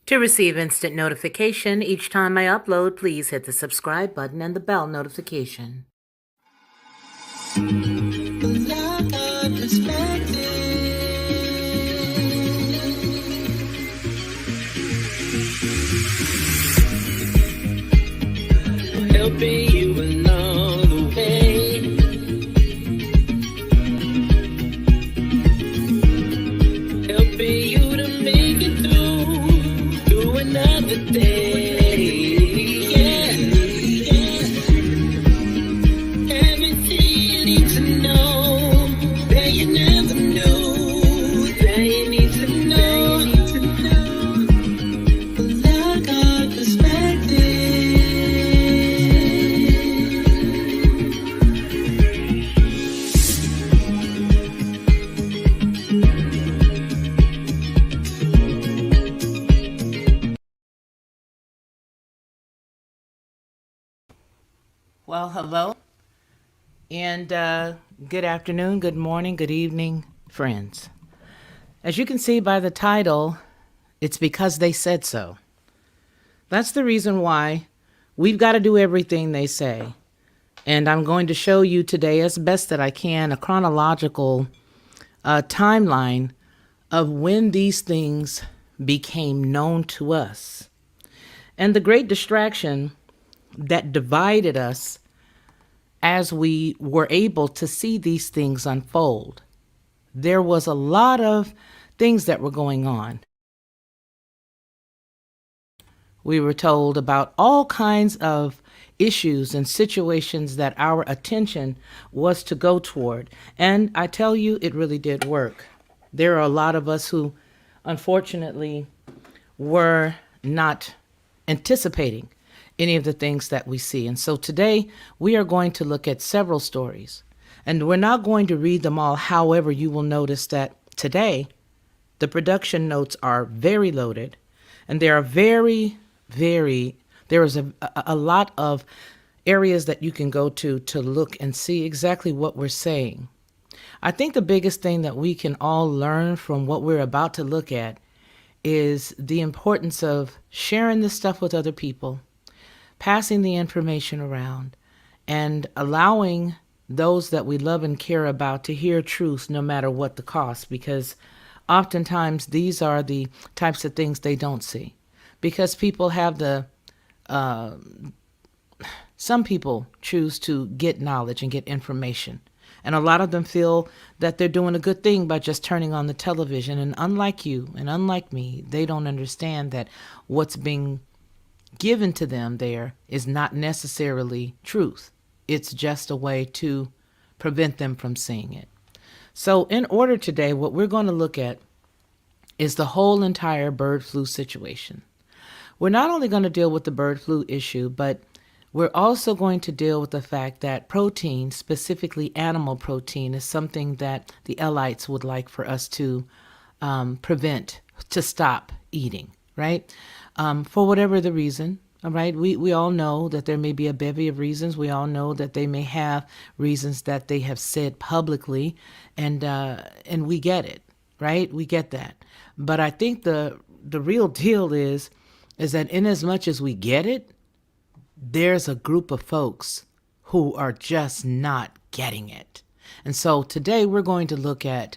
To receive instant notification each time I upload, please hit the subscribe button and the bell notification. Lockhart Perspective. Helping you along the way. Helping you to make it through another day. Yeah. Everything you need to know that you never knew that you need to know. Lockhart Perspective. Well, hello, and good afternoon, good morning, good evening, friends. As you can see by the title, it's because they said so. That's the reason why we've got to do everything they say. And I'm going to show you today, as best that I can, a chronological timeline of when these things became known to us. And the great distraction that divided us as we were able to see these things unfold. There was a lot of things that were going on. We were told about all kinds of issues and situations that our attention was to go toward. And I tell you, it really did work. There are a lot of us who, unfortunately, were not anticipating any of the things that we see. And so today we are going to look at several stories, and we're not going to read them all. However, you will notice that today the production notes are very loaded, and there are there is a lot of areas that you can go to look and see exactly what we're saying. I think the biggest thing that we can all learn from what we're about to look at is the importance of sharing this stuff with other people, passing the information around, and allowing those that we love and care about to hear truth no matter what the cost, because oftentimes these are the types of things they don't see, because people have some people choose to get knowledge and get information, and a lot of them feel that they're doing a good thing by just turning on the television. And unlike you and unlike me, they don't understand that what's being given to them there is not necessarily truth. It's just a way to prevent them from seeing it. So in order today, what we're going to look at is the whole entire bird flu situation. We're not only going to deal with the bird flu issue, but we're also going to deal with the fact that protein, specifically animal protein, is something that the Elites would like for us to prevent, to stop eating, right? For whatever the reason. All right. We all know that there may be a bevy of reasons. We all know that they may have reasons that they have said publicly, and we get it, right? We get that. But I think the real deal is that in as much as we get it, there's a group of folks who are just not getting it. And so today we're going to look at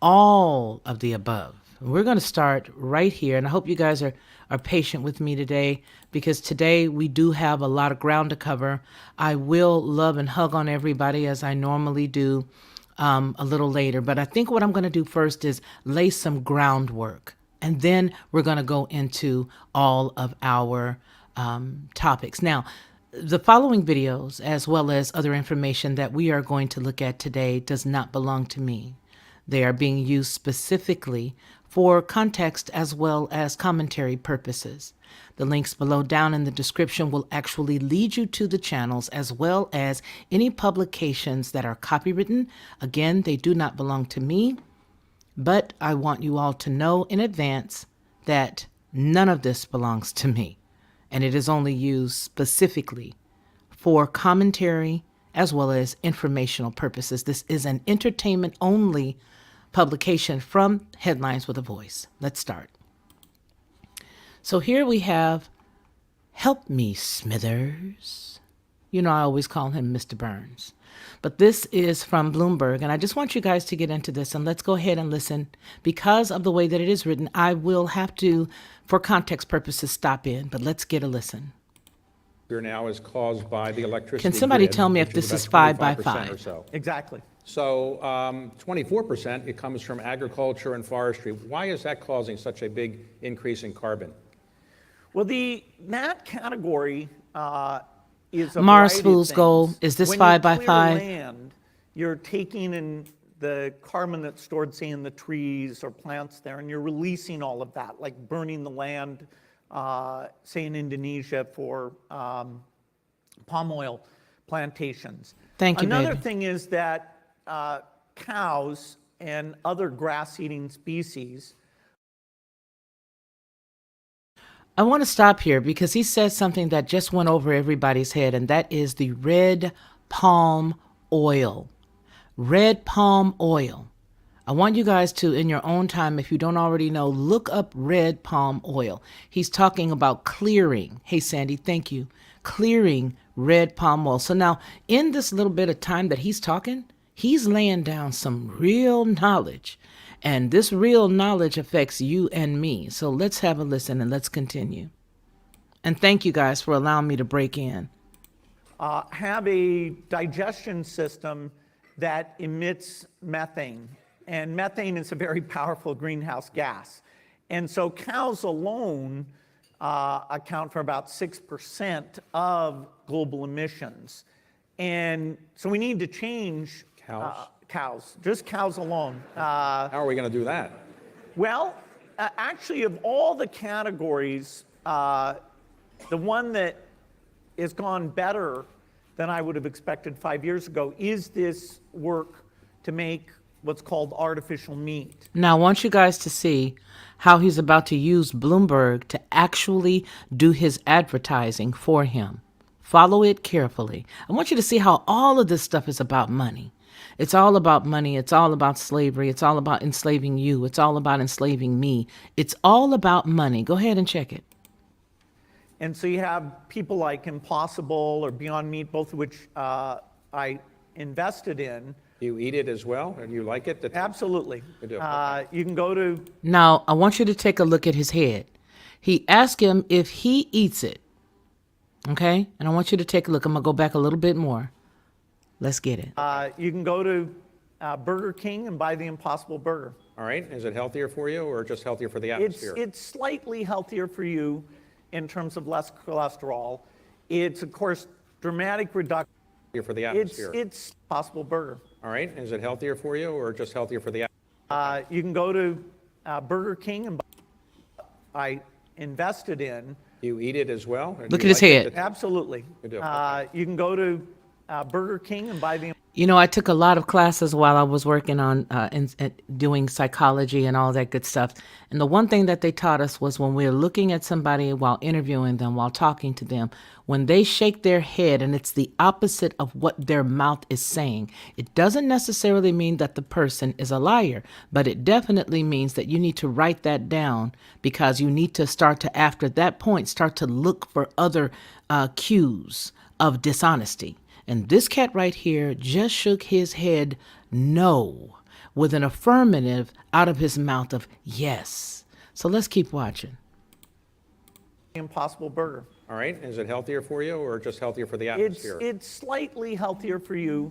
all of the above. We're going to start right here, and I hope you guys are patient with me today, because today we do have a lot of ground to cover. I will love and hug on everybody as I normally do a little later, but I think what I'm going to do first is lay some groundwork, and then we're going to go into all of our topics. Now, the following videos, as well as other information that we are going to look at today, does not belong to me. They are being used specifically for context as well as commentary purposes. The links below down in the description will actually lead you to the channels as well as any publications that are copywritten. Again, they do not belong to me, but I want you all to know in advance that none of this belongs to me, and it is only used specifically for commentary as well as informational purposes. This is an entertainment only publication from Headlines with a Voice. Let's start. So here we have Help Me, Smithers. You know, I always call him Mr. Burns. But this is from Bloomberg, and I just want you guys to get into this, and let's go ahead and listen. Because of the way that it is written, I will have to, for context purposes, stop in, but let's get a listen. Here now is caused by the electricity Can somebody grid, tell me if which this is about 5 by 25% 5? or so. Exactly. So 24%, it comes from agriculture and forestry. Why is that causing such a big increase in carbon? Well, that category is a Mars variety of Fool's things. goal, is this When 5 by you clear 5? land, you're taking in the carbon that's stored, say, in the trees or plants there, and you're releasing all of that, like burning the land, say, in Indonesia for palm oil plantations. Thank you, Another baby. thing is that cows and other grass-eating species. I want to stop here because he says something that just went over everybody's head, and that is the red palm oil. Red palm oil. I want you guys to, in your own time, if you don't already know, look up red palm oil. He's talking about clearing. Hey, Sandy, thank you. Clearing red palm oil. So now, in this little bit of time that he's talking, he's laying down some real knowledge. And this real knowledge affects you and me. So let's have a listen and let's continue. And thank you guys for allowing me to break in. Have a digestion system that emits methane. And methane is a very powerful greenhouse gas. And so cows alone account for about 6% of global emissions. And so we need to change cows, just cows alone. How are we going to do that? Well, actually, of all the categories, the one that has gone better than I would have expected 5 years ago is this work to make what's called artificial meat. Now, I want you guys to see how he's about to use Bloomberg to actually do his advertising for him. Follow it carefully. I want you to see how all of this stuff is about money. It's all about money. It's all about slavery. It's all about enslaving you. It's all about enslaving me. It's all about money. Go ahead and check it. And so you have people like Impossible or Beyond Meat, both of which I invested in. You eat it as well, and you like it? Absolutely. You do. You can go to. Now, I want you to take a look at his head. He asked him if he eats it. Okay? And I want you to take a look. I'm going to go back a little bit more. Let's get it. You can go to Burger King and buy the Impossible Burger. All right. Is it healthier for you or just healthier for the atmosphere? It's slightly healthier for you in terms of less cholesterol. It's, of course, dramatic reduction. For the atmosphere. It's Impossible Burger. All right. Is it healthier for you or just healthier for the atmosphere? You can go to Burger King and I invested in. You eat it as well? Look at his head. Absolutely. You do. You can go to Burger King and buy the. You know, I took a lot of classes while I was working on doing psychology and all that good stuff. And the one thing that they taught us was when we're looking at somebody while interviewing them, while talking to them, when they shake their head and it's the opposite of what their mouth is saying, it doesn't necessarily mean that the person is a liar, but it definitely means that you need to write that down because you need to start to, after that point, start to look for other cues of dishonesty. And this cat right here just shook his head no with an affirmative out of his mouth of yes. So let's keep watching. Impossible Burger. All right. Is it healthier for you or just healthier for the atmosphere? It's slightly healthier for you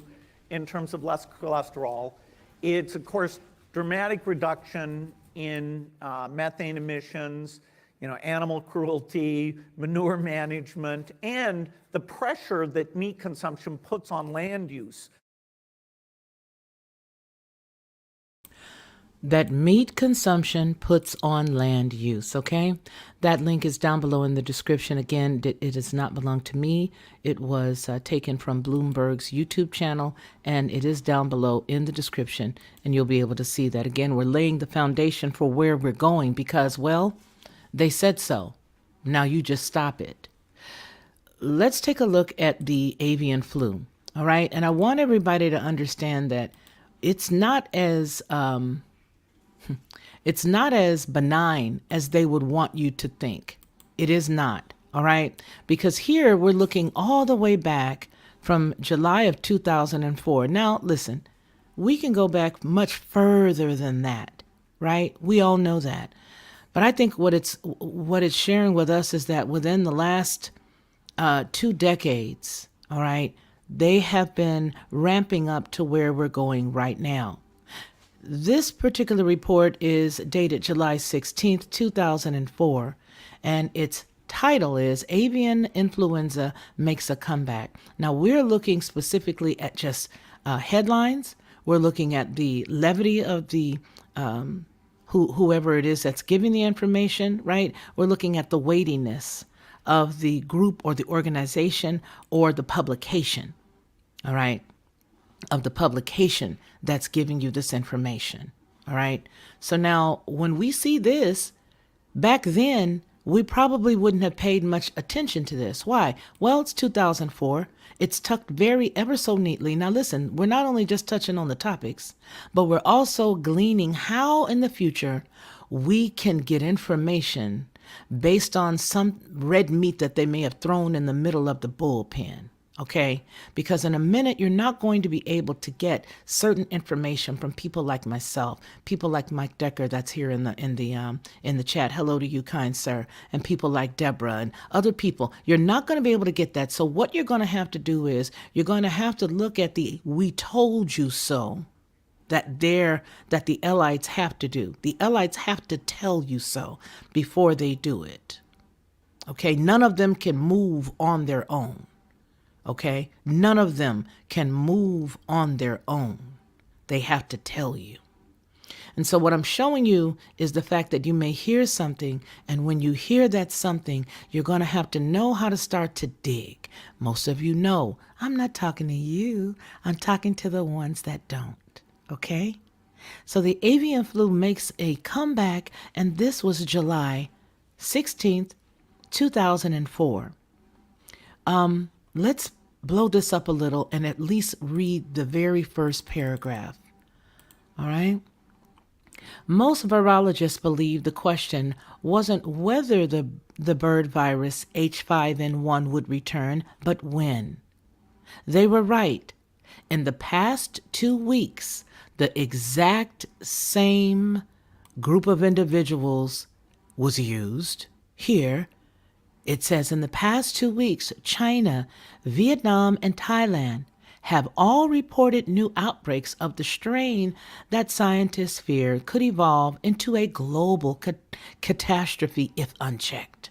in terms of less cholesterol. It's, of course, dramatic reduction in methane emissions, animal cruelty, manure management, and the pressure that meat consumption puts on land use. That meat consumption puts on land use, okay? That link is down below in the description. Again, it does not belong to me. It was taken from Bloomberg's YouTube channel, and it is down below in the description, and you'll be able to see that. Again, we're laying the foundation for where we're going because, well, they said so. Now you just stop it. Let's take a look at the avian flu, all right? And I want everybody to understand that it's not as benign as they would want you to think. It is not. All right. Because here we're looking all the way back from July of 2004. Now, listen, we can go back much further than that, right? We all know that. But I think what it's sharing with us is that within the last 2 decades, all right, they have been ramping up to where we're going right now. This particular report is dated July 16th, 2004, and its title is Avian Influenza Makes a Comeback. Now, we're looking specifically at just headlines. We're looking at the levity of the whoever it is that's giving the information, right? We're looking at the weightiness of the group or the organization or the publication, all right, of the publication that's giving you this information, all right? So now when we see this, back then, we probably wouldn't have paid much attention to this. Why? Well, it's 2004. It's tucked very ever so neatly. Now listen, we're not only just touching on the topics, but we're also gleaning how in the future we can get information based on some red meat that they may have thrown in the middle of the bullpen. Okay, because in a minute, you're not going to be able to get certain information from people like myself, people like Mike Decker, that's here in the chat. Hello to you, kind sir, and people like Deborah and other people. You're not going to be able to get that. So what you're going to have to do is you're going to have to look at the "we told you so" that the elites have to do. The elites have to tell you so before they do it. Okay, none of them can move on their own. Okay, none of them can move on their own. They have to tell you. And so what I'm showing you is the fact that you may hear something, and when you hear that something, you're going to have to know how to start to dig. Most of you know, I'm not talking to you. I'm talking to the ones that don't. Okay? So the avian flu makes a comeback, and this was July 16th, 2004. Let's blow this up a little and at least read the very first paragraph. All right? Most virologists believe the question wasn't whether the bird virus H5N1 would return, but when. They were right. In the past 2 weeks, the exact same group of individuals was used. Here, it says in the past 2 weeks, China, Vietnam, and Thailand have all reported new outbreaks of the strain that scientists fear could evolve into a global catastrophe if unchecked.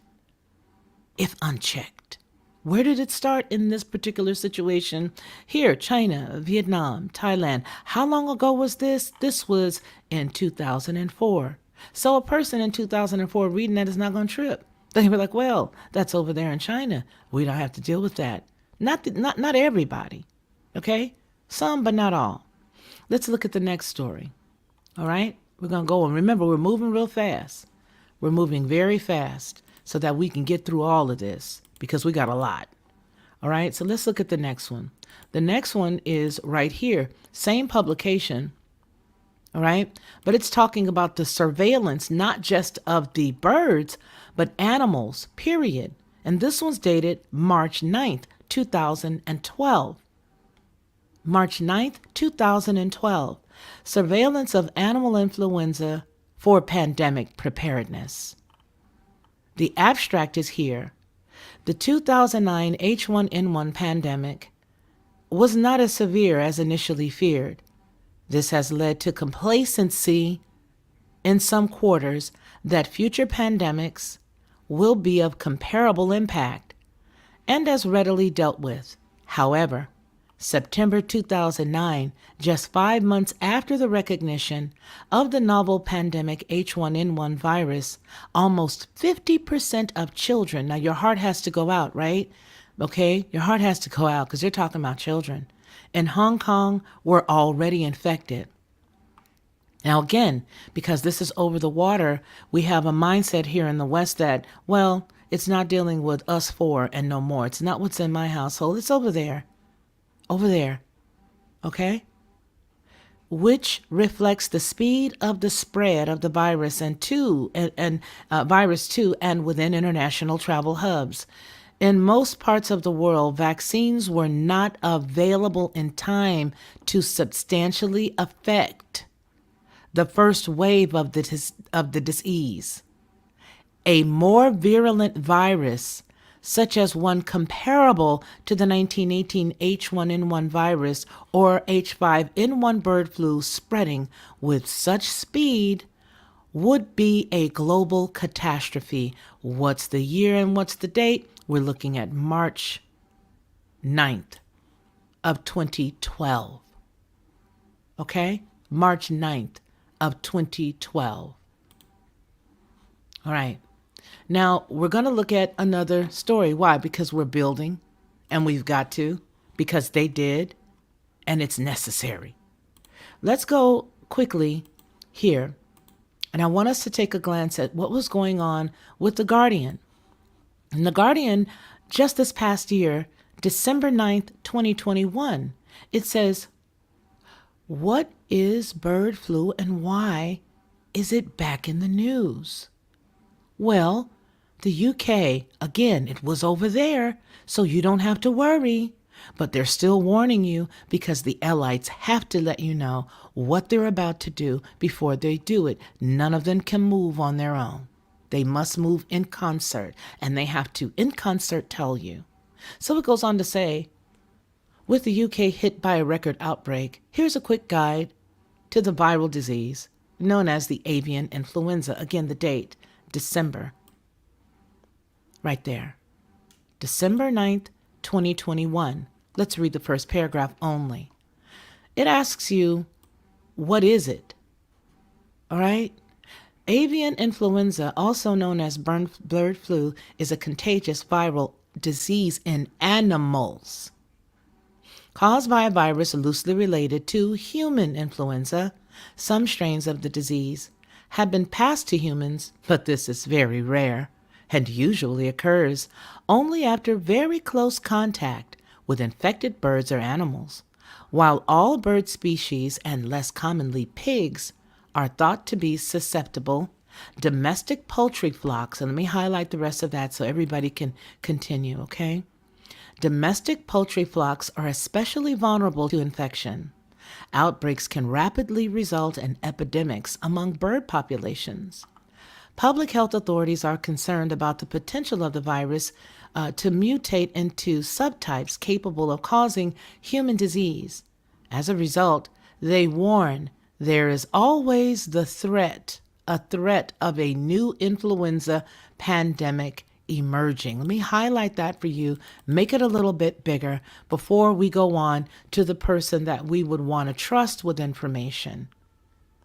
If unchecked. Where did it start in this particular situation? Here, China, Vietnam, Thailand. How long ago was this? This was in 2004. So a person in 2004 reading that is not going to trip. They were like, well, that's over there in China. We don't have to deal with that. Not everybody. Okay? Some, but not all. Let's look at the next story. All right? We're going to go. And remember, we're moving real fast. We're moving very fast so that we can get through all of this because we got a lot. All right? So let's look at the next one. The next one is right here. Same publication. All right? But it's talking about the surveillance, not just of the birds, but animals, period. And this one's dated March 9th, 2012. March 9th, 2012. Surveillance of animal influenza for pandemic preparedness. The abstract is here. The 2009 H1N1 pandemic was not as severe as initially feared. This has led to complacency in some quarters that future pandemics will be of comparable impact and as readily dealt with. However, September 2009, just 5 months after the recognition of the novel pandemic H1N1 virus, almost 50% of children, now your heart has to go out, right? Okay, your heart has to go out because you're talking about children, in Hong Kong were already infected. Now again, because this is over the water, we have a mindset here in the West that, well, it's not dealing with us four and no more. It's not what's in my household. It's over there. Over there. Okay? which reflects the speed of the spread of the virus virus to and within international travel hubs. In most parts of the world, vaccines were not available in time to substantially affect the first wave of the disease. A more virulent virus, such as one comparable to the 1918 H1N1 virus or H5N1 bird flu spreading with such speed, would be a global catastrophe. What's the year and what's the date? We're looking at March 9th of 2012. Okay? March 9th of 2012. All right. Now, we're going to look at another story. Why? Because we're building, and we've got to, because they did, and it's necessary. Let's go quickly here, and I want us to take a glance at what was going on with The Guardian. And The Guardian, just this past year, December 9th, 2021, it says, "What is bird flu and why is it back in the news?" Well, the UK, again, it was over there, so you don't have to worry. But they're still warning you because the elites have to let you know what they're about to do before they do it. None of them can move on their own. They must move in concert, and they have to, in concert, tell you. So it goes on to say, with the UK hit by a record outbreak, here's a quick guide to the viral disease known as the avian influenza. Again, the date, December. Right there. December 9th, 2021. Let's read the first paragraph only. It asks you, what is it? All right? Avian influenza, also known as bird flu, is a contagious viral disease in animals caused by a virus loosely related to human influenza. Some strains of the disease have been passed to humans, but this is very rare and usually occurs only after very close contact with infected birds or animals. While all bird species, and less commonly pigs, are thought to be susceptible, domestic poultry flocks, and let me highlight the rest of that so everybody can continue, okay? Domestic poultry flocks are especially vulnerable to infection. Outbreaks can rapidly result in epidemics among bird populations. Public health authorities are concerned about the potential of the virus to mutate into subtypes capable of causing human disease. As a result, they warn there is always a threat of a new influenza pandemic emerging. Let me highlight that for you, make it a little bit bigger before we go on to the person that we would want to trust with information.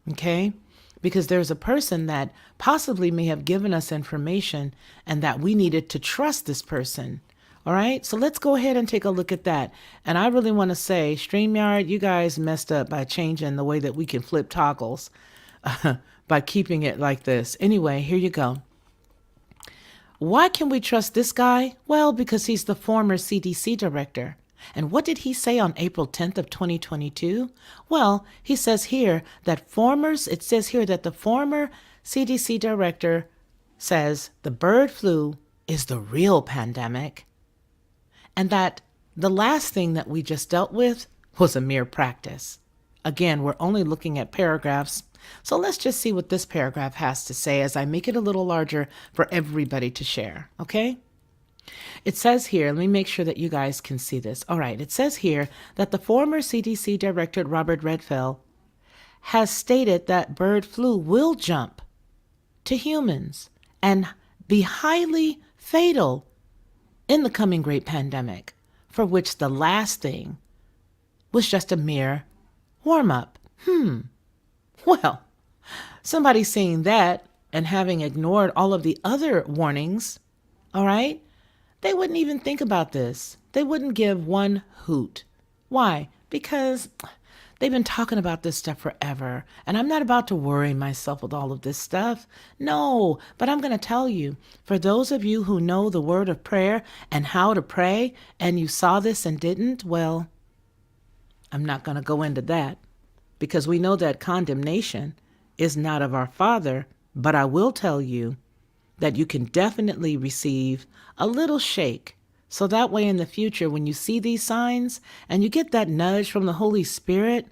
Okay? Because there's a person that possibly may have given us information and that we needed to trust this person. All right, so let's go ahead and take a look at that. And I really want to say, StreamYard, you guys messed up by changing the way that we can flip toggles by keeping it like this. Anyway, here you go. Why can we trust this guy? Well, because he's the former CDC director. And what did he say on April 10th of 2022? Well, he says here that the former CDC director says the bird flu is the real pandemic, and that the last thing that we just dealt with was a mere practice. Again, we're only looking at paragraphs, so let's just see what this paragraph has to say as I make it a little larger for everybody to share, okay? It says here, let me make sure that you guys can see this. All right, it says here that the former CDC director, Robert Redfield, has stated that bird flu will jump to humans and be highly fatal in the coming great pandemic, for which the last thing was just a mere warm-up. Well, somebody saying that and having ignored all of the other warnings, all right, they wouldn't even think about this. They wouldn't give one hoot. Why? Because they've been talking about this stuff forever, and I'm not about to worry myself with all of this stuff. No, but I'm going to tell you, for those of you who know the word of prayer and how to pray, and you saw this and didn't, well, I'm not going to go into that because we know that condemnation is not of our Father. But I will tell you that you can definitely receive a little shake. So that way in the future, when you see these signs and you get that nudge from the Holy Spirit,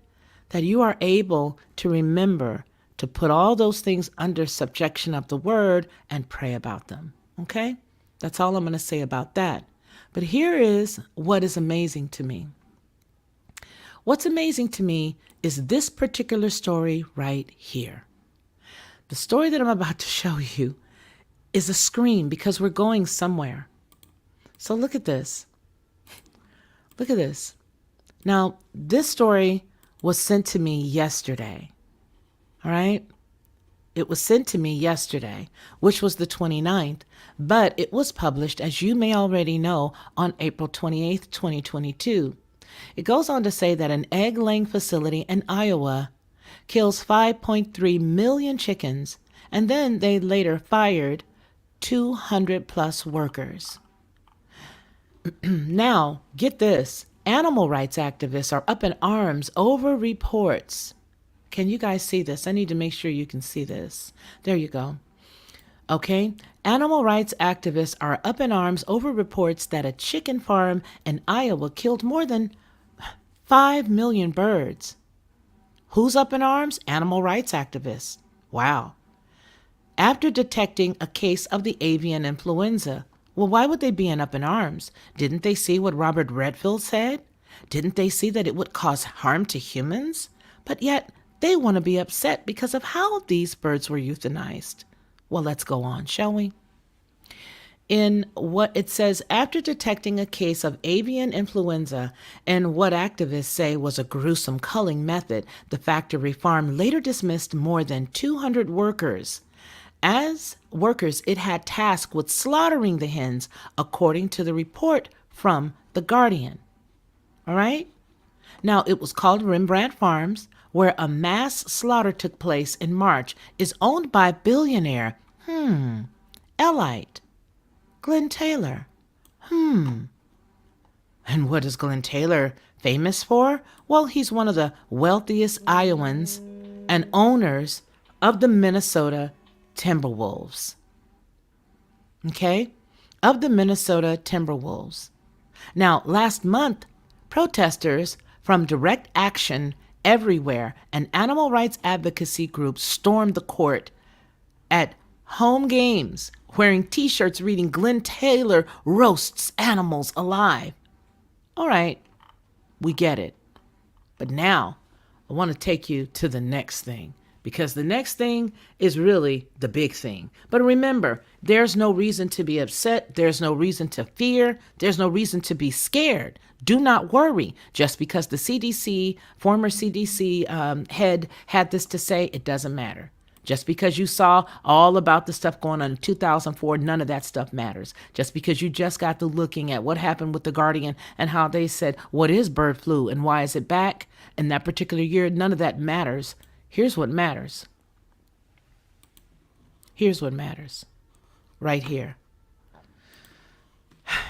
that you are able to remember to put all those things under subjection of the word and pray about them. Okay? That's all I'm going to say about that. But here is what is amazing to me. What's amazing to me is this particular story right here. The story that I'm about to show you is a scream because we're going somewhere. So look at this. Look at this. Now, this story was sent to me yesterday. All right? It was sent to me yesterday, which was the 29th, but it was published, as you may already know, on April 28th, 2022. It goes on to say that an egg-laying facility in Iowa kills 5.3 million chickens, and then they later fired 200 plus workers. Now, get this. Animal rights activists are up in arms over reports. Can you guys see this? I need to make sure you can see this. There you go. Okay. Animal rights activists are up in arms over reports that a chicken farm in Iowa killed more than 5 million birds. Who's up in arms? Animal rights activists. Wow. After detecting a case of the avian influenza. Well, why would they be up in arms? Didn't they see what Robert Redfield said? Didn't they see that it would cause harm to humans? But yet they want to be upset because of how these birds were euthanized. Well, let's go on, shall we? In what it says, after detecting a case of avian influenza and what activists say was a gruesome culling method, the factory farm later dismissed more than 200 workers. As workers, it had tasked with slaughtering the hens, according to the report from The Guardian. All right? Now, it was called Rembrandt Farms, where a mass slaughter took place in March, is owned by billionaire, Elite, Glenn Taylor. And what is Glenn Taylor famous for? Well, he's one of the wealthiest Iowans and owners of the Minnesota Timberwolves. Okay? Of the Minnesota Timberwolves. Now, last month, protesters from Direct Action Everywhere and animal rights advocacy groups stormed the court at home games wearing t-shirts reading Glenn Taylor roasts animals alive. All right, we get it. But now I want to take you to the next thing, because the next thing is really the big thing. But remember, there's no reason to be upset. There's no reason to fear. There's no reason to be scared. Do not worry. Just because the CDC, former CDC head had this to say, it doesn't matter. Just because you saw all about the stuff going on in 2004, none of that stuff matters. Just because you just got to looking at what happened with The Guardian and how they said, what is bird flu and why is it back in that particular year, none of that matters. Here's what matters. Here's what matters. Right here.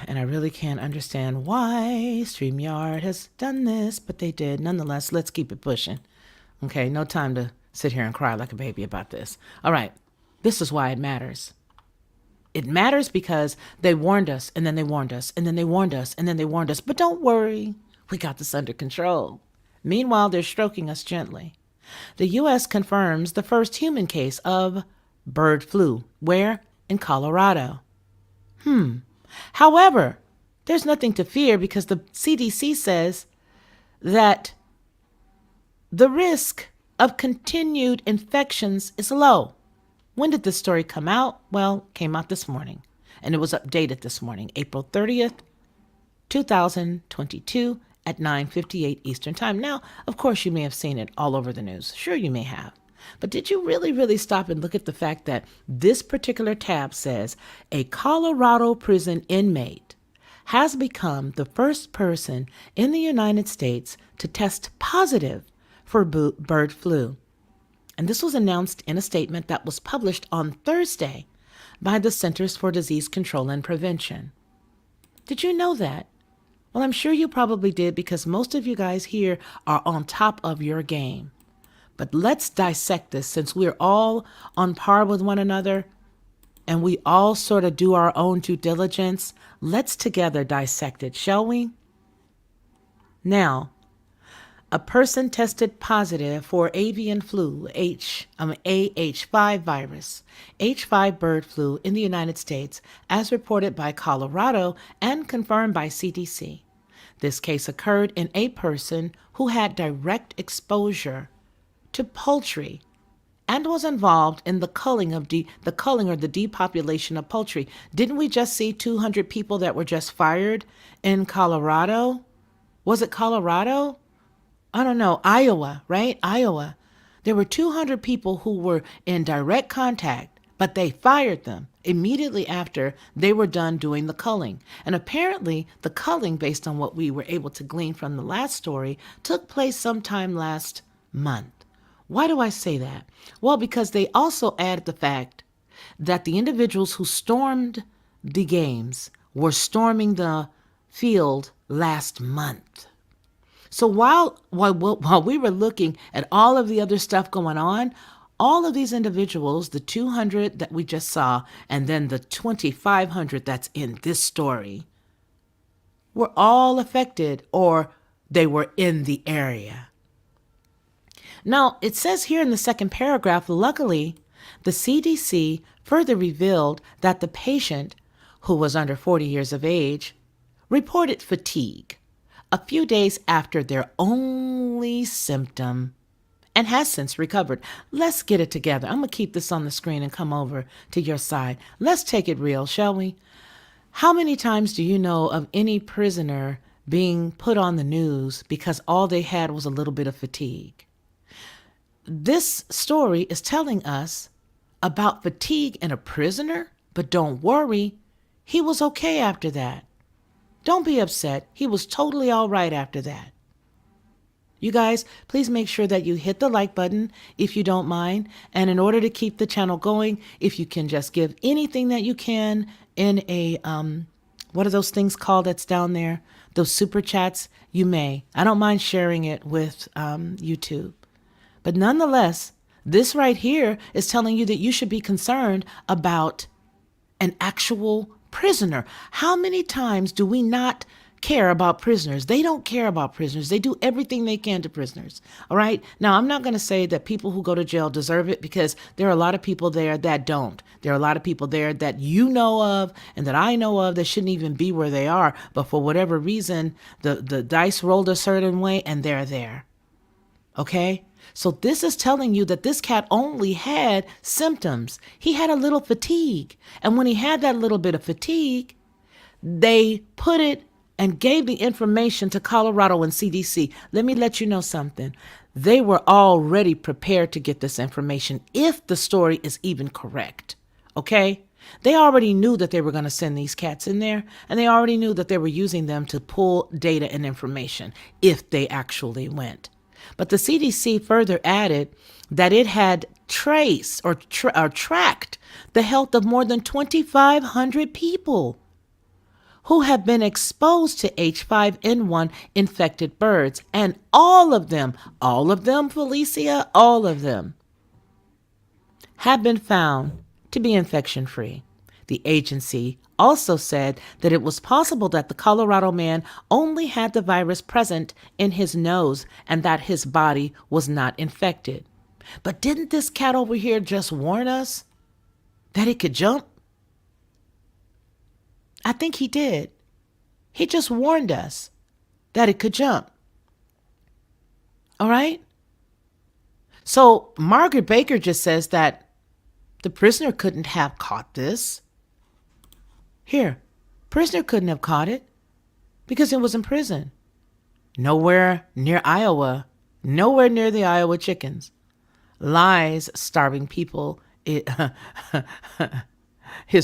And I really can't understand why StreamYard has done this, but they did. Nonetheless, let's keep it pushing. Okay, no time to sit here and cry like a baby about this. All right, this is why it matters. It matters because they warned us, and then they warned us, and then they warned us, and then they warned us. But don't worry, we got this under control. Meanwhile, they're stroking us gently. The U.S. confirms the first human case of bird flu. Where? In Colorado. However, there's nothing to fear because the CDC says that the risk of continued infections is low. When did this story come out? Well, it came out this morning, and it was updated this morning, April 30th, 2022 at 9:58 Eastern Time. Now, of course, you may have seen it all over the news. Sure, you may have. But did you really stop and look at the fact that this particular tab says a Colorado prison inmate has become the first person in the United States to test positive for bird flu? And this was announced in a statement that was published on Thursday by the Centers for Disease Control and Prevention. Did you know that? Well, I'm sure you probably did because most of you guys here are on top of your game. But let's dissect this since we're all on par with one another and we all sort of do our own due diligence. Let's together dissect it, shall we? Now, a person tested positive for avian flu, AH5 virus, H5 bird flu in the United States, as reported by Colorado and confirmed by CDC. This case occurred in a person who had direct exposure to poultry and was involved in the culling or the depopulation of poultry. Didn't we just see 200 people that were just fired in Colorado? Was it Colorado? I don't know, Iowa, right? Iowa. There were 200 people who were in direct contact, but they fired them immediately after they were done doing the culling. And apparently the culling, based on what we were able to glean from the last story, took place sometime last month. Why do I say that? Well, because they also added the fact that the individuals who stormed the games were storming the field last month. So while we were looking at all of the other stuff going on, all of these individuals, the 200 that we just saw, and then the 2,500 that's in this story, were all affected or they were in the area. Now, it says here in the second paragraph, luckily, the CDC further revealed that the patient, who was under 40 years of age, reported fatigue a few days after their only symptom and has since recovered. Let's get it together. I'm going to keep this on the screen and come over to your side. Let's take it real, shall we? How many times do you know of any prisoner being put on the news because all they had was a little bit of fatigue? This story is telling us about fatigue in a prisoner, but don't worry, he was okay after that. Don't be upset. He was totally all right after that. You guys, please make sure that you hit the like button if you don't mind. And in order to keep the channel going, if you can just give anything that you can in a, what are those things called that's down there? Those super chats, you may. I don't mind sharing it with YouTube. But nonetheless, this right here is telling you that you should be concerned about an actual prisoner. How many times do we not care about prisoners? They don't care about prisoners. They do everything they can to prisoners. All right. Now, I'm not going to say that people who go to jail deserve it, because there are a lot of people there that don't. There are a lot of people there that you know of and that I know of that shouldn't even be where they are. But for whatever reason, the dice rolled a certain way and they're there. Okay. So this is telling you that this cat only had symptoms. He had a little fatigue. And when he had that little bit of fatigue, they put it and gave the information to Colorado and CDC. Let me let you know something. They were already prepared to get this information if the story is even correct. Okay? They already knew that they were going to send these cats in there, and they already knew that they were using them to pull data and information if they actually went. But the CDC further added that it had traced or tracked the health of more than 2,500 people who have been exposed to H5N1 infected birds. And all of them, Felicia, all of them have been found to be infection-free. The agency also said that it was possible that the Colorado man only had the virus present in his nose and that his body was not infected. But didn't this cat over here just warn us that it could jump? I think he did. He just warned us that it could jump. All right? So Margaret Baker just says that the prisoner couldn't have caught this. Here, prisoner couldn't have caught it because it was in prison. Nowhere near Iowa, nowhere near the Iowa chickens. Lies, starving people, is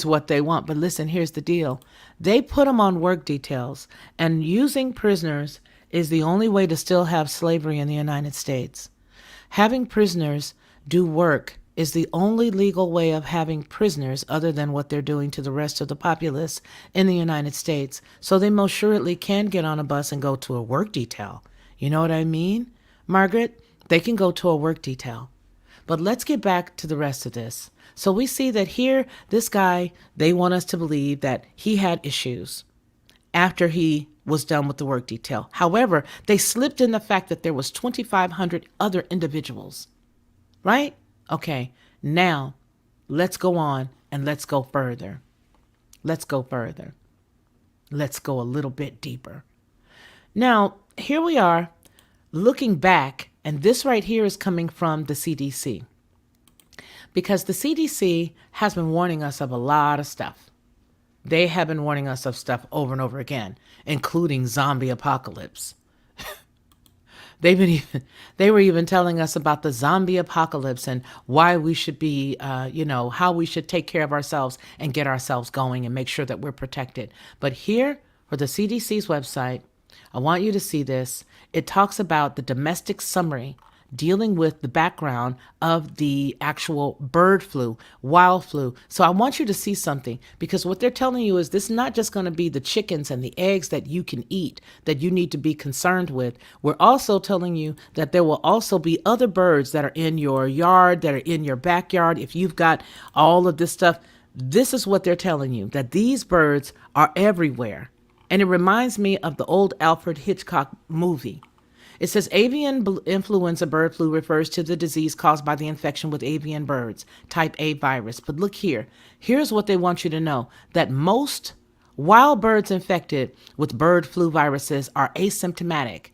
what they want. But listen, here's the deal. They put them on work details, and using prisoners is the only way to still have slavery in the United States. Having prisoners do work is the only legal way of having prisoners other than what they're doing to the rest of the populace in the United States. So they most surely can get on a bus and go to a work detail. You know what I mean, Margaret? They can go to a work detail. But let's get back to the rest of this. So we see that here, this guy, they want us to believe that he had issues after he was done with the work detail. However, they slipped in the fact that there was 2,500 other individuals, right? Okay, now let's go on and let's go further. Let's go further. Let's go a little bit deeper. Now, here we are looking back, and this right here is coming from the CDC, because the CDC has been warning us of a lot of stuff. They have been warning us of stuff over and over again, including zombie apocalypse. They were even telling us about the zombie apocalypse and why we should be, how we should take care of ourselves and get ourselves going and make sure that we're protected. But here for the CDC's website, I want you to see this. It talks about the domestic summary dealing with the background of the actual bird flu, wild flu. So I want you to see something, because what they're telling you is this is not just going to be the chickens and the eggs that you can eat that you need to be concerned with. We're also telling you that there will also be other birds that are in your yard, that are in your backyard. If you've got all of this stuff, this is what they're telling you, that these birds are everywhere. And it reminds me of the old Alfred Hitchcock movie. It says avian influenza bird flu refers to the disease caused by the infection with avian birds, type A virus. But look here. Here's what they want you to know, that most wild birds infected with bird flu viruses are asymptomatic.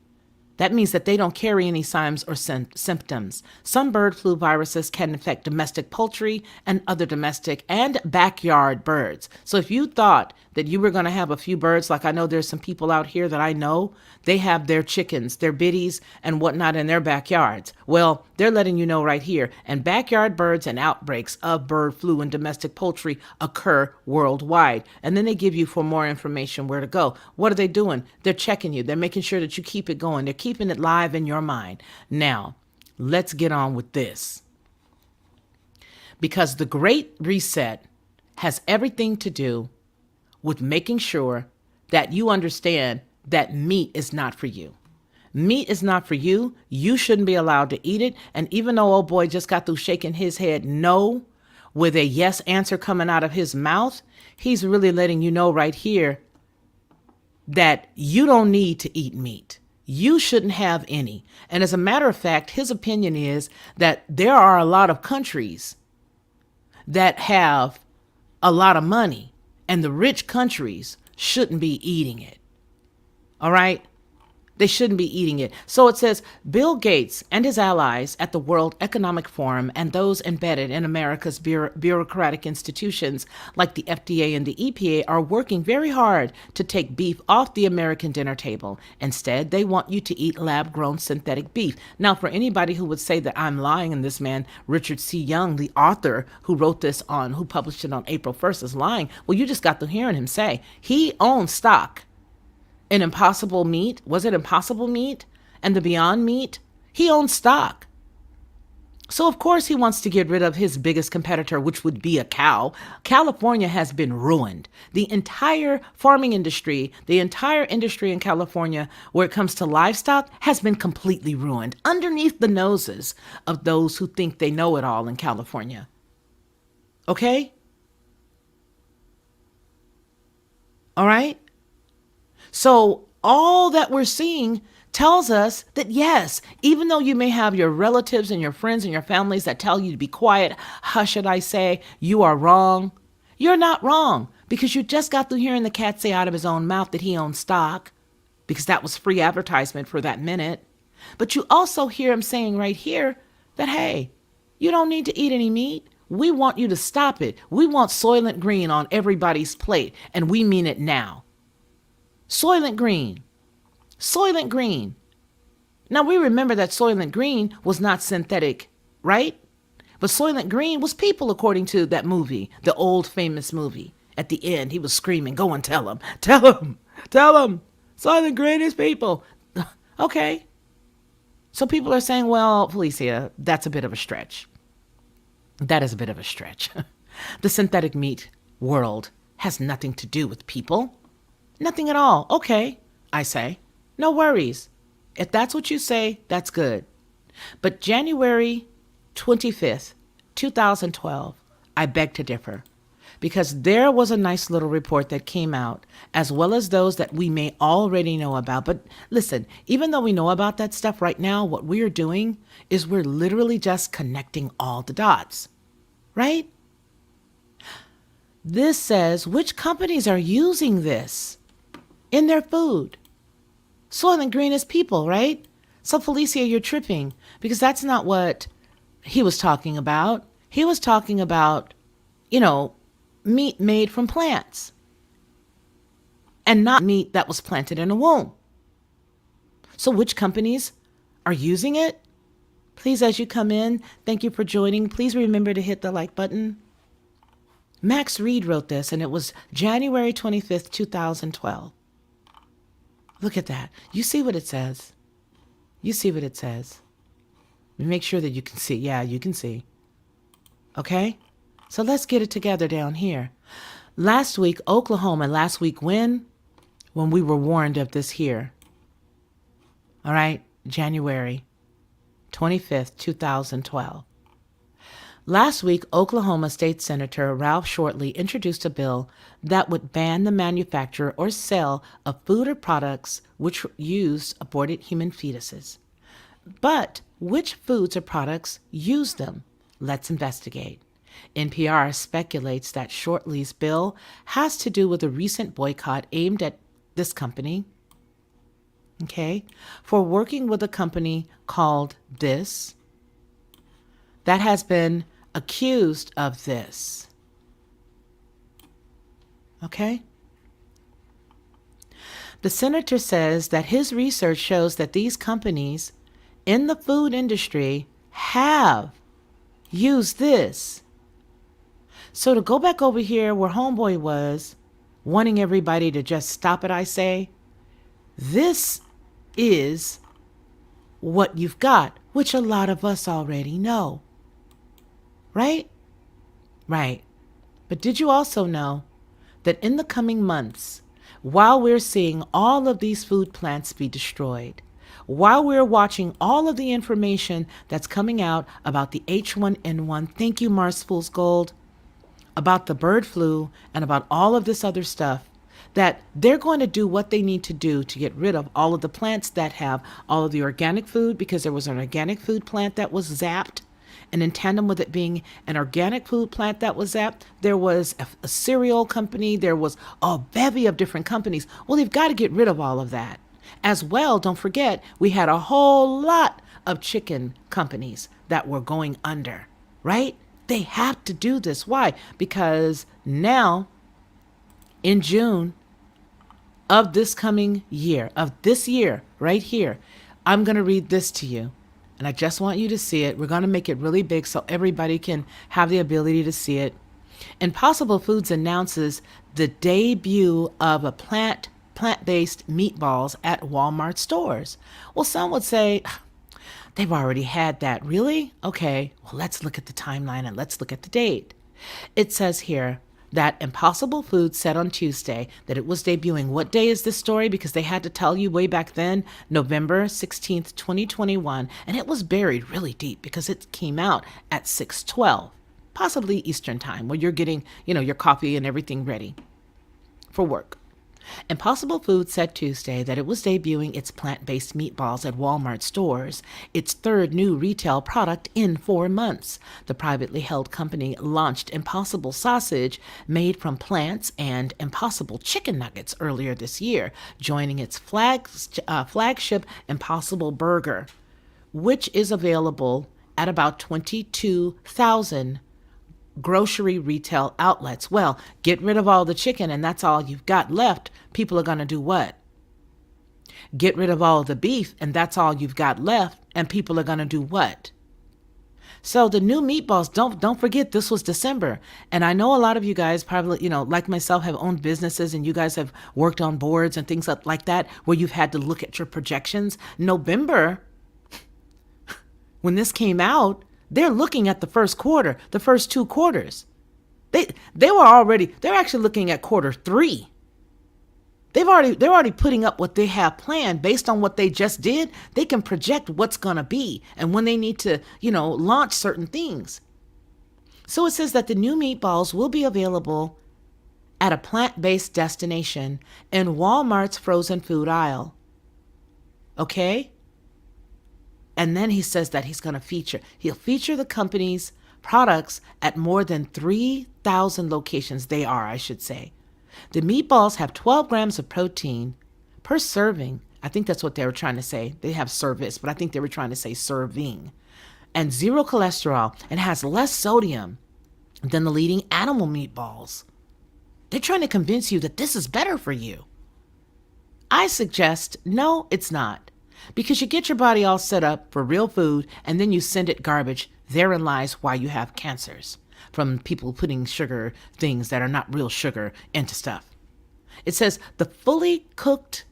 That means that they don't carry any signs or symptoms. Some bird flu viruses can infect domestic poultry and other domestic and backyard birds. So if you thought that you were going to have a few birds, like I know there's some people out here that I know, they have their chickens, their biddies and whatnot in their backyards. Well, they're letting you know right here. And backyard birds and outbreaks of bird flu and domestic poultry occur worldwide. And then they give you for more information where to go. What are they doing? They're checking you. They're making sure that you keep it going. They're keeping it live in your mind. Now, let's get on with this. Because the Great Reset has everything to do with making sure that you understand that meat is not for you. Meat is not for you. You shouldn't be allowed to eat it. And even though old boy just got through shaking his head no with a yes answer coming out of his mouth, he's really letting you know right here that you don't need to eat meat. You shouldn't have any. And as a matter of fact, his opinion is that there are a lot of countries that have a lot of money, and the rich countries shouldn't be eating it. All right? They shouldn't be eating it. So it says Bill Gates and his allies at the World Economic Forum and those embedded in America's bureaucratic institutions like the FDA and the EPA are working very hard to take beef off the American dinner table. Instead, they want you to eat lab-grown synthetic beef. Now, for anybody who would say that I'm lying and this man, Richard C. Young, the author who wrote this who published it on April 1st is lying, well, you just got to hearing him say he owns stock in Impossible Meat. Was it Impossible Meat and the Beyond Meat? He owns stock. So of course he wants to get rid of his biggest competitor, which would be a cow. California has been ruined. The entire farming industry, the entire industry in California where it comes to livestock has been completely ruined underneath the noses of those who think they know it all in California. Okay? All right? So all that we're seeing tells us that yes, even though you may have your relatives and your friends and your families that tell you to be quiet, how should I say, you are wrong. You're not wrong, because you just got through hearing the cat say out of his own mouth that he owns stock, because that was free advertisement for that minute. But you also hear him saying right here that, hey, you don't need to eat any meat. We want you to stop it. We want Soylent Green on everybody's plate, and we mean it now. Soylent Green. Soylent Green. Now we remember that Soylent Green was not synthetic, right? But Soylent Green was people, according to that movie, the old famous movie. At the end, he was screaming, go and tell him, tell him, tell him. Soylent Green is people. Okay. So people are saying, well, Felicia, that's a bit of a stretch. That is a bit of a stretch. The synthetic meat world has nothing to do with people. Nothing at all. Okay, I say. No worries. If that's what you say, that's good. But January 25th, 2012, I beg to differ, because there was a nice little report that came out, as well as those that we may already know about. But listen, even though we know about that stuff right now, what we're doing is we're literally just connecting all the dots, right? This says which companies are using this in their food. Soylent Green is people, right? So Felicia, you're tripping, because that's not what he was talking about. He was talking about, meat made from plants and not meat that was planted in a womb. So which companies are using it? Please, as you come in, thank you for joining. Please remember to hit the like button. Max Reed wrote this, and it was January 25th, 2012. Look at that. You see what it says? You see what it says? Make sure that you can see. Yeah, you can see. Okay? So let's get it together down here. Last week, Oklahoma, last week when we were warned of this here. All right? January 25th, 2012. Last week, Oklahoma State Senator Ralph Shortley introduced a bill that would ban the manufacture or sale of food or products which used aborted human fetuses. But which foods or products use them? Let's investigate. NPR speculates that Shortley's bill has to do with a recent boycott aimed at this company, for working with a company called This that has been accused of this. Okay? The senator says that his research shows that these companies in the food industry have used this. So to go back over here where Homeboy was, wanting everybody to just stop it, I say, this is what you've got, which a lot of us already know. Right? Right. But did you also know that in the coming months, while we're seeing all of these food plants be destroyed, while we're watching all of the information that's coming out about the H1N1, thank you, Mars Fool's Gold, about the bird flu and about all of this other stuff, that they're going to do what they need to do to get rid of all of the plants that have all of the organic food, because there was an organic food plant that was zapped. And in tandem with it being an organic food plant that was zapped, there was a cereal company, there was a bevy of different companies. Well, they've got to get rid of all of that. As well, don't forget, we had a whole lot of chicken companies that were going under, right? They have to do this. Why? Because now, in June of this coming year, of this year, right here, I'm going to read this to you. And I just want you to see it. We're going to make it really big so everybody can have the ability to see it. Impossible Foods announces the debut of a plant-based meatballs at Walmart stores. Well, some would say, they've already had that. Really? Okay, well, let's look at the timeline and let's look at the date. It says here that Impossible Foods said on Tuesday that it was debuting. What day is this story? Because they had to tell you way back then, November 16th, 2021. And it was buried really deep because it came out at 6:12, possibly Eastern time, where you're getting, your coffee and everything ready for work. Impossible Foods said Tuesday that it was debuting its plant-based meatballs at Walmart stores, its third new retail product in 4 months. The privately held company launched Impossible Sausage, made from plants, and Impossible Chicken Nuggets earlier this year, joining its flagship Impossible Burger, which is available at about 22,000 grocery retail outlets. Well, get rid of all the chicken and that's all you've got left. People are going to do what? Get rid of all the beef and that's all you've got left, and people are going to do what? So the new meatballs, don't forget, this was December. And I know a lot of you guys probably, like myself, have owned businesses, and you guys have worked on boards and things like that where you've had to look at your projections. November, when this came out, they're looking at the first quarter, the first 2 quarters. They're actually looking at quarter 3. They're already putting up what they have planned based on what they just did. They can project what's going to be and when they need to, launch certain things. So it says that the new meatballs will be available at a plant-based destination in Walmart's frozen food aisle. Okay? And then he says that he'll feature the company's products at more than 3,000 locations. They are, I should say. The meatballs have 12 grams of protein per serving. I think that's what they were trying to say. They have service, but I think they were trying to say serving. And 0 cholesterol, and has less sodium than the leading animal meatballs. They're trying to convince you that this is better for you. I suggest, no, it's not. Because you get your body all set up for real food and then you send it garbage. Therein lies why you have cancers from people putting sugar, things that are not real sugar, into stuff. It says the fully cooked,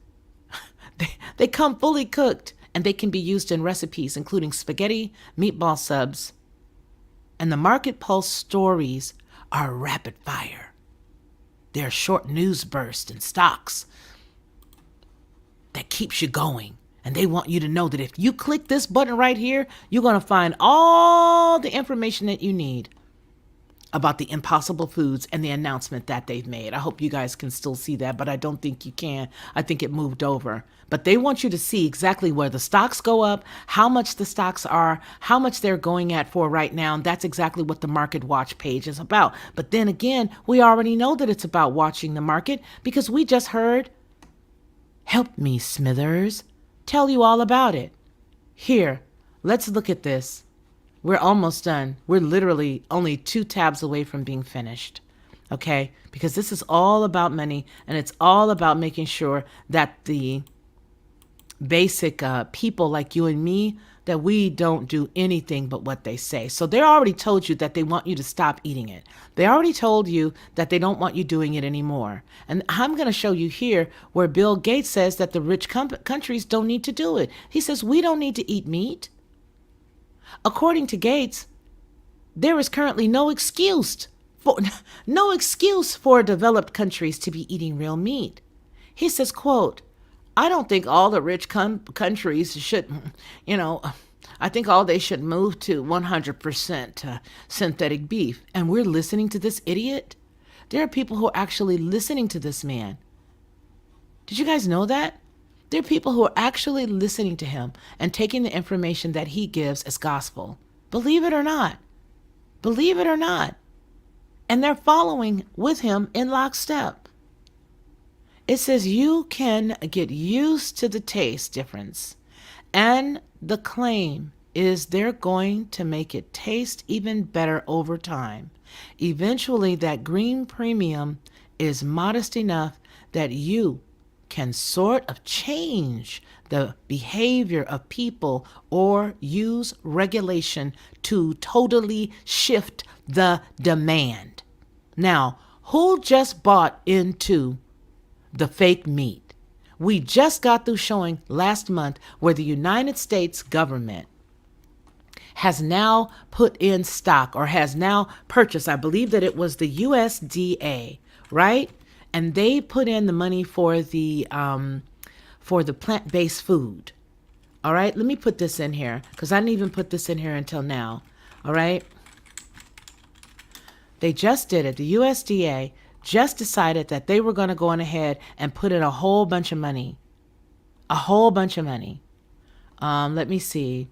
they come fully cooked, and they can be used in recipes including spaghetti, meatball subs, and the Market Pulse stories are rapid fire. They're short news bursts and stocks that keeps you going. And they want you to know that if you click this button right here, you're going to find all the information that you need about the impossible foods and the announcement that they've made. I hope you guys can still see that, but I don't think you can. I think it moved over. But they want you to see exactly where the stocks go up, how much the stocks are, how much they're going at for right now. And that's exactly what the Market Watch page is about. But then again, we already know that it's about watching the market because we just heard, help me, Smithers, tell you all about it. Here, let's look at this. We're almost done. We're literally only 2 tabs away from being finished. Okay? Because this is all about money, and it's all about making sure that the basic people like you and me, that we don't do anything but what they say. So they already told you that they want you to stop eating it. They already told you that they don't want you doing it anymore. And I'm going to show you here where Bill Gates says that the rich countries don't need to do it. He says we don't need to eat meat. According to Gates, there is currently no excuse for developed countries to be eating real meat. He says, quote, I don't think all the rich countries should, I think all they should move to 100% synthetic beef. And we're listening to this idiot? There are people who are actually listening to this man. Did you guys know that? There are people who are actually listening to him and taking the information that he gives as gospel. Believe it or not. Believe it or not. And they're following with him in lockstep. It says you can get used to the taste difference. And the claim is they're going to make it taste even better over time. Eventually, that green premium is modest enough that you can sort of change the behavior of people or use regulation to totally shift the demand. Now, who just bought into the fake meat? We just got through showing last month where the United States government has now put in stock or has now purchased, I believe that it was the USDA, right? And they put in the money for the plant-based food. All right, let me put this in here because I didn't even put this in here until now. All right. They just did it. The USDA just decided that they were going to go on ahead and put in a whole bunch of money. A whole bunch of money. Let me see.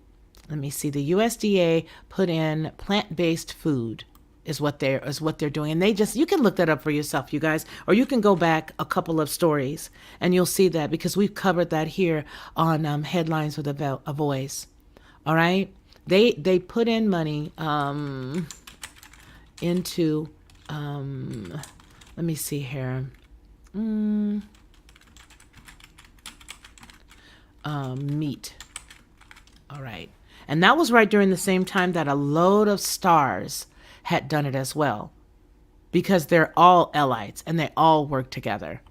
The USDA put in plant-based food is what they're doing. And you can look that up for yourself, you guys, or you can go back a couple of stories and you'll see that because we've covered that here on Headlines with a Voice. All right. They put in money into let me see here. Meat. All right. And that was right during the same time that a load of stars had done it as well, because they're all Elites and they all work together.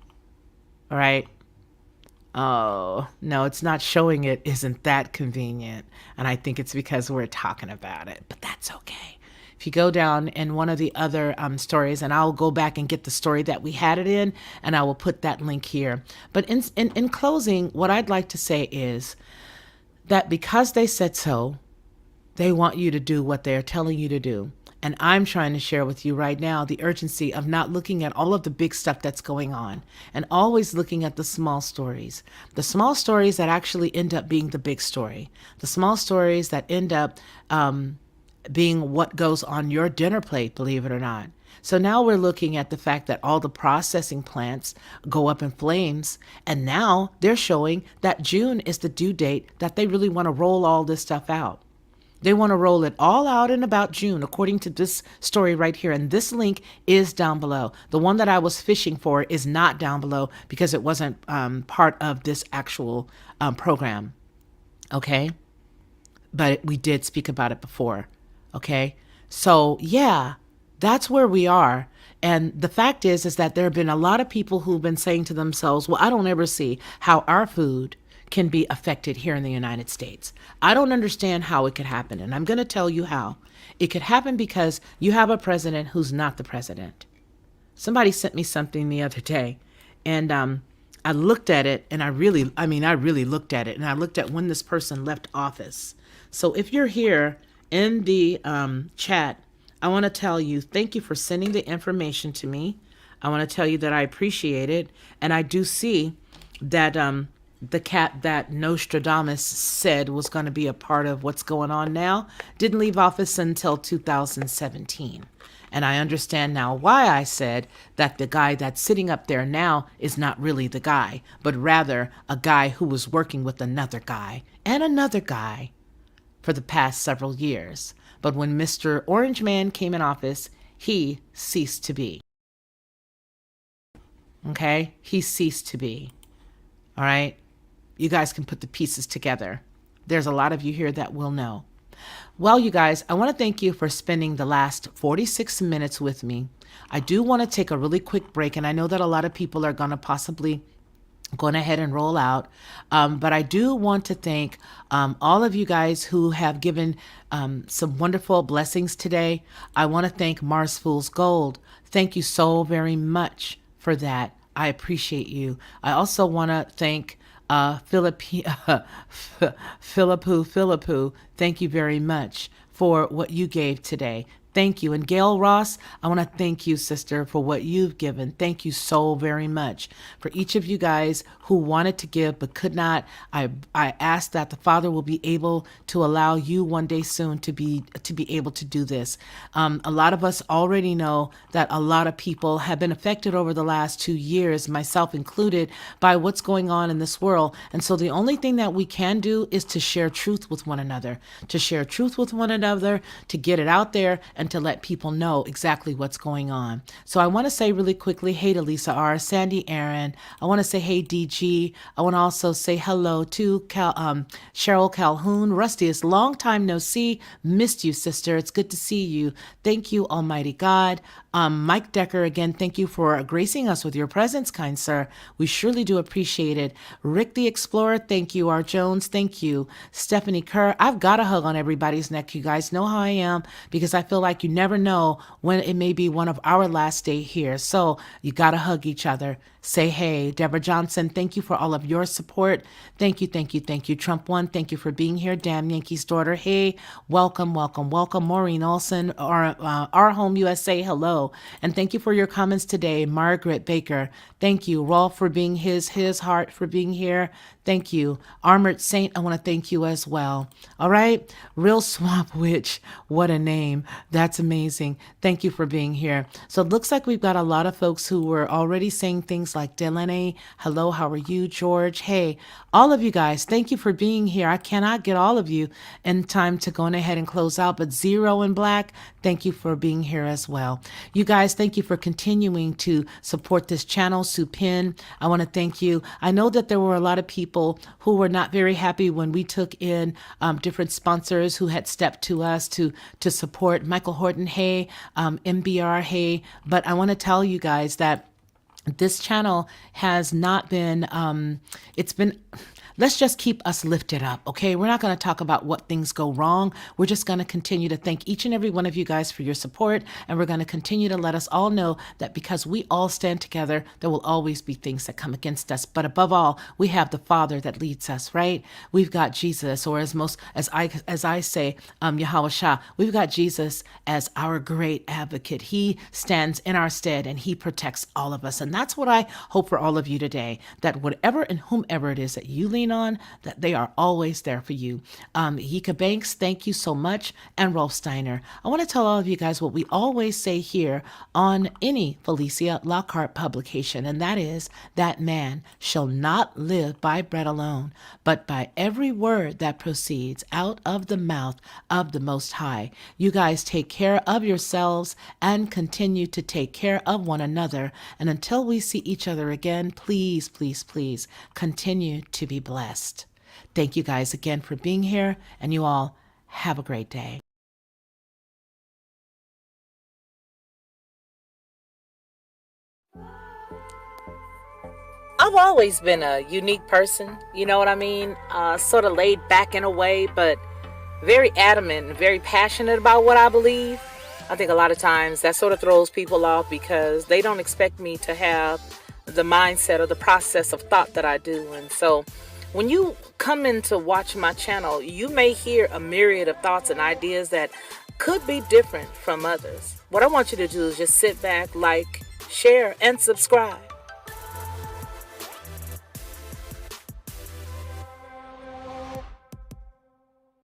All right. Oh, no, it's not showing it. Isn't that convenient? And I think it's because we're talking about it, but that's okay. If you go down in one of the other stories, and I'll go back and get the story that we had it in, and I will put that link here. But in closing, what I'd like to say is that because they said so, they want you to do what they're telling you to do. And I'm trying to share with you right now the urgency of not looking at all of the big stuff that's going on and always looking at the small stories that actually end up being the big story, the small stories that end up being what goes on your dinner plate, believe it or not. So now we're looking at the fact that all the processing plants go up in flames, and now they're showing that June is the due date that they really want to roll all this stuff out. They want to roll it all out in about June, according to this story right here. And this link is down below. The one that I was fishing for is not down below because it wasn't part of this actual program. Okay? But we did speak about it before. Okay? So, yeah, that's where we are. And the fact is that there have been a lot of people who've been saying to themselves, well, I don't ever see how our food can be affected here in the United States. I don't understand how it could happen. And I'm going to tell you how. It could happen because you have a president who's not the president. Somebody sent me something the other day, and I looked at it, and I really looked at it, and I looked at when this person left office. So if you're here in the chat, I want to tell you, thank you for sending the information to me. I want to tell you that I appreciate it. And I do see that the cat that Nostradamus said was going to be a part of what's going on now didn't leave office until 2017. And I understand now why I said that the guy that's sitting up there now is not really the guy, but rather a guy who was working with another guy and another guy for the past several years. But when Mr. Orange Man came in office, he ceased to be. Okay? He ceased to be. All right? You guys can put the pieces together. There's a lot of you here that will know. Well, you guys, I want to thank you for spending the last 46 minutes with me. I do want to take a really quick break, and I know that a lot of people are going to possibly go ahead and roll out. But I do want to thank all of you guys who have given some wonderful blessings today. I want to thank Mars Fool's Gold. Thank you so very much for that. I appreciate you. I also want to thank Philippu, thank you very much for what you gave today. Thank you. And Gail Ross, I want to thank you, sister, for what you've given. Thank you so very much. For each of you guys who wanted to give but could not, I ask that the Father will be able to allow you one day soon to be able to do this. A lot of us already know that a lot of people have been affected over the last 2 years, myself included, by what's going on in this world. And so the only thing that we can do is to share truth with one another, to get it out there and to let people know exactly what's going on. So I want to say really quickly, hey to Lisa R., Sandy Aaron. I want to say hey DG. I want to also say hello to Cheryl Calhoun. Rustiest, long time no see. Missed you, sister. It's good to see you. Thank you, Almighty God. Mike Decker, again, thank you for gracing us with your presence, kind sir. We surely do appreciate it. Rick the Explorer, thank you. R. Jones, thank you. Stephanie Kerr, I've got a hug on everybody's neck. You guys know how I am, because I feel like you never know when it may be one of our last day here. So you got to hug each other. Say hey. Deborah Johnson, thank you for all of your support. Thank you, thank you, thank you. Trump One, thank you for being here. Damn Yankees daughter, hey. Welcome, welcome, welcome. Maureen Olson, our Home USA, hello. And thank you for your comments today. Margaret Baker, thank you. Rolf for being his heart for being here. Thank you. Armored Saint, I want to thank you as well. All right. Real Swamp Witch, what a name. That's amazing. Thank you for being here. So it looks like we've got a lot of folks who were already saying things like Delaney, hello, how are you? George, hey, all of you guys, thank you for being here. I cannot get all of you in time to go ahead and close out, but Zero in Black, thank you for being here as well. You guys, thank you for continuing to support this channel. Sue Pin, I want to thank you. I know that there were a lot of people who were not very happy when we took in different sponsors who had stepped to us to support. Michael Horton, hey, MBR, hey, but I want to tell you guys that this channel has not been, let's just keep us lifted up, okay? We're not going to talk about what things go wrong. We're just going to continue to thank each and every one of you guys for your support. And we're going to continue to let us all know that because we all stand together, there will always be things that come against us. But above all, we have the Father that leads us, right? We've got Jesus, or as I say, Yahweh Shah, we've got Jesus as our great advocate. He stands in our stead and he protects all of us. And that's what I hope for all of you today, that whatever and whomever it is that you lean on, that they are always there for you. Yika Banks, thank you so much. And Rolf Steiner. I want to tell all of you guys what we always say here on any Felicia Lockhart publication, and that is that man shall not live by bread alone, but by every word that proceeds out of the mouth of the Most High. You guys take care of yourselves and continue to take care of one another. And until we see each other again, please, please, please continue to be blessed. Thank you guys again for being here, and you all have a great day. I've always been a unique person, you know what I mean? Sort of laid back in a way, but very adamant and very passionate about what I believe. I think a lot of times that sort of throws people off because they don't expect me to have the mindset or the process of thought that I do. And so when you come in to watch my channel, you may hear a myriad of thoughts and ideas that could be different from others. What I want you to do is just sit back, like, share, and subscribe.